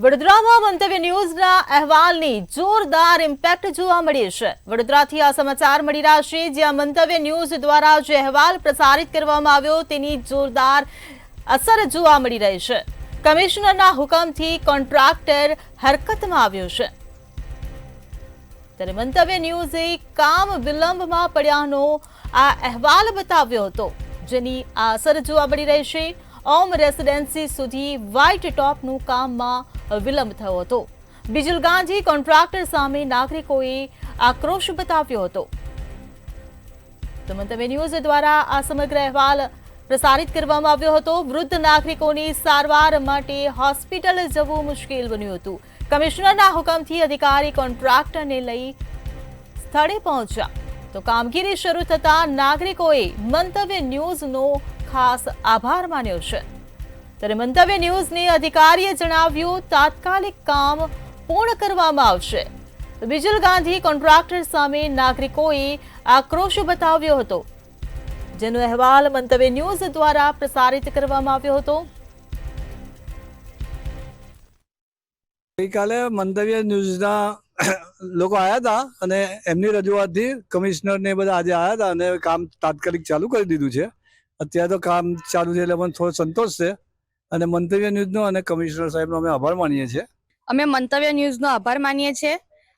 વડોદરામાં મંતવ્ય ન્યૂઝના અહેવાલની જોરદાર ઇમ્પેક્ટ જોવા મળી છે। વડોદરાથી આ સમાચાર મળી રહ્યા છે, જ્યાં મંતવ્ય ન્યૂઝ દ્વારા જે અહેવાલ પ્રસારિત કરવામાં આવ્યો તેની જોરદાર અસર જોવા મળી રહી છે। કમિશનરના હુકમથી કોન્ટ્રાક્ટર હરકતમાં આવ્યો છે, ત્યારે મંતવ્ય ન્યૂઝે કામ વિલંબમાં પડ્યાનો આ અહેવાલ બતાવ્યો હતો, જેની આ અસર જોવા મળી રહી છે। ઓમ રેસિડેન્સી સુધી વ્હાઇટ ટોપનું કામમાં વિલંબ થયો હતો। બિજલ ગાંધી કોન્ટ્રાક્ટર સામે નાગરિકોએ આક્રોશ બતાવ્યો હતો। તો મંતવ્ય ન્યૂઝ દ્વારા આ સમગ્ર અહેવાલ પ્રસારિત કરવામાં આવ્યો હતો। વૃદ્ધ નાગરિકોની સારવાર માટે હોસ્પિટલ જવું મુશ્કેલ બન્યું હતું। કમિશનરના હુકમથી અધિકારી કોન્ટ્રાક્ટરને લઈ સ્થળે પહોંચ્યા, તો કામગીરી શરૂ થતા નાગરિકોએ મંતવ્ય ન્યૂઝનો ખાસ આભાર માન્યો છે। ત્યારે મંતવ્ય ન્યૂઝની અધિકારીએ જણાવ્યું, તાત્કાલિક કામ પૂર્ણ કરવામાં આવશે। બિજલ ગાંધી કોન્ટ્રાક્ટર સામે નાગરિકોએ આક્રોશ બતાવ્યો હતો, જેનો અહેવાલ મંતવ્ય ન્યૂઝ દ્વારા પ્રસારિત કરવામાં આવ્યો હતો। ગઈકાલે મંતવ્ય ન્યૂઝના લોકો આવ્યા હતા અને એમની રજૂઆતથી કમિશનર ને બધા આજે આવ્યા હતા અને કામ તાત્કાલિક ચાલુ કરી દીધું છે। અત્યારે તો કામ ચાલુ છે એટલે મને થોડો સંતોષ છે અને મંતવ્ય ન્યૂઝનો અને કમિશનર સાહેબનો અમે આભાર માનીએ છીએ। અમે મંતવ્ય ન્યૂઝનો આભાર માનીએ છીએ।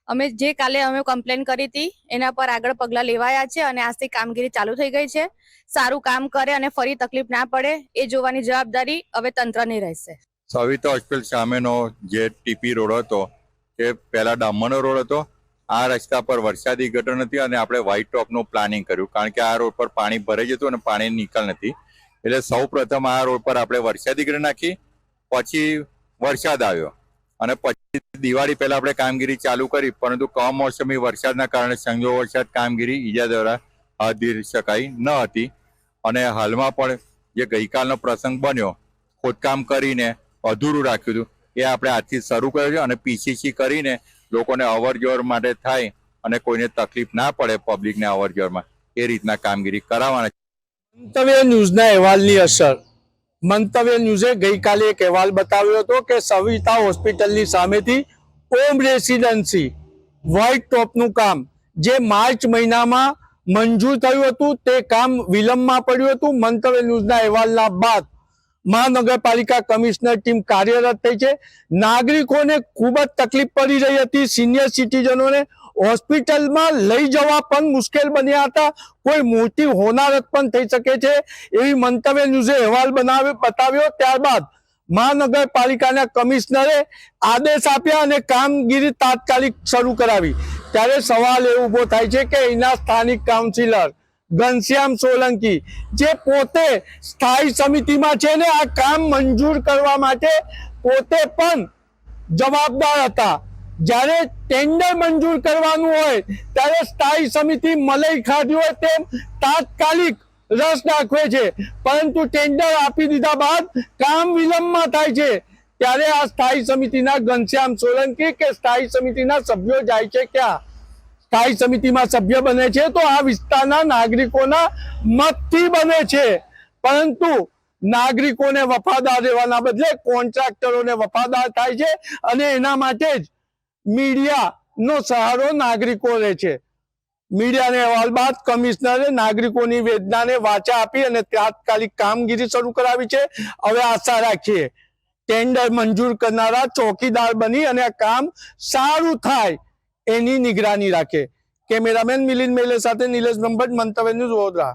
અમે જે કાલે કમ્પ્લેન કરી હતી એના પર આગળ પગલાં લેવાયા છે અને આજથી કામગીરી ચાલુ થઈ ગઈ છે। સારું કામ કરે અને ફરી તકલીફ ના પડે એ જોવાની જવાબદારી હવે તંત્રની રહેશે। સવિતા હોસ્પિટલ સામેનો જે ટીપી રોડ હતો તે પહેલા ડામરનો રોડ હતો। આ રસ્તા પર વરસાદી ગટર નથી અને આપણે વ્હાઇટ ટોપનું પ્લાનિંગ કર્યું, કારણ કે આ રોડ પર પાણી ભરાઈ જતું અને પાણી નિકાલ નથી, એટલે સૌ પ્રથમ આ રોડ પર આપણે વરસાદી ગટર નાખી, પછી વરસાદ આવ્યો અને પછી દિવાળી પહેલા આપણે કામગીરી ચાલુ કરી, પરંતુ કમોસમી વરસાદના કારણે સંજોગ વરસાદ કામગીરી ઈજા દ્વારા હાથ ધરી શકાઈ ન હતી। અને હાલમાં પણ જે ગઈકાલનો પ્રસંગ બન્યો, ખોદકામ કરીને અધૂરું રાખ્યું હતું, એ આપણે આજથી શરૂ કર્યું છે અને પીસીસી કરીને લોકોને અવર જવર માટે થાય અને કોઈને તકલીફ ના પડે પબ્લિકને અવર જવરમાં, એ રીતના કામગીરી કરાવવાના છે। મંતવ્ય ન્યૂઝના અહેવાલની અસર। મંતવ્ય ન્યૂઝે ગઈકાલે એક અહેવાલ બતાવ્યો હતો કે સવિતા હોસ્પિટલની સામેથી ઓમ રેસિડેન્સી વ્હાઇટ ટોપનું કામ જે માર્ચ મહિનામાં મંજૂર થયું હતું તે કામ વિલંબમાં પડ્યું હતું। મંતવ્ય ન્યૂઝના અહેવાલના બાદ મહાનગરપાલિકા કમિશનર ટીમ કાર્યરત થઈ છે। નાગરિકોને ખૂબ જ તકલીફ પડી રહી હતી। સિનિયર સિટીઝનોને હોસ્પિટલમાં લઈ જવા પણ મુશ્કેલ બન્યા હતા। કોઈ મોટી હોનારત પણ થઈ શકે છે એવી મંતવ્ય ન્યૂઝે અહેવાલ બતાવ્યો। ત્યારબાદ મહાનગરપાલિકાના કમિશનરે આદેશ આપ્યા અને કામગીરી તાત્કાલિક શરૂ કરાવી। ત્યારે સવાલ એ ઉભો થાય છે કે અહીંના સ્થાનિક કાઉન્સિલર ઘનશ્યામ સોલંકી, જે પોતે સ્થાયી સમિતિમાં છે ને આ કામ મંજૂર કરવા માટે પોતે પણ જવાબદાર હતા, જ્યારે ટેન્ડર મંજૂર કરવાનું હોય ત્યારે સ્થાયી સમિતિ મલઈ ખાધી હોય તેમ તાત્કાલિક રસ દાખવે છે, પરંતુ ટેન્ડર આપી દીધા બાદ કામ વિલંબમાં થાય છે। ત્યારે આ સ્થાયી સમિતિના ઘનશ્યામ સોલંકી કે સ્થાયી સમિતિના સભ્યો જાય છે ક્યાં? સ્થાયી સમિતિમાં સભ્ય બને છે તો આ વિસ્તારના નાગરિકોના મતથી બને છે, પરંતુ નાગરિકોને વફાદાર રહેવાના બદલે કોન્ટ્રાક્ટરોને વફાદાર થાય છે અને એના માટે જ મીડિયાનો સહારો નાગરિકો લે છે। મીડિયાને અહેવાલ બાદ કમિશનરે નાગરિકોની વેદનાને વાચા આપી અને તાત્કાલિક કામગીરી શરૂ કરાવી છે। હવે આશા રાખીએ ટેન્ડર મંજૂર કરનારા ચોકીદાર બની અને આ કામ સારું થાય એની નિગરાની રાખે। કેમેરામેન મિલિંદ મેલે સાથે નિલેશ બ્રહ્મભટ્ટ, મંતવ્ય ન્યૂઝ, વડોદરા।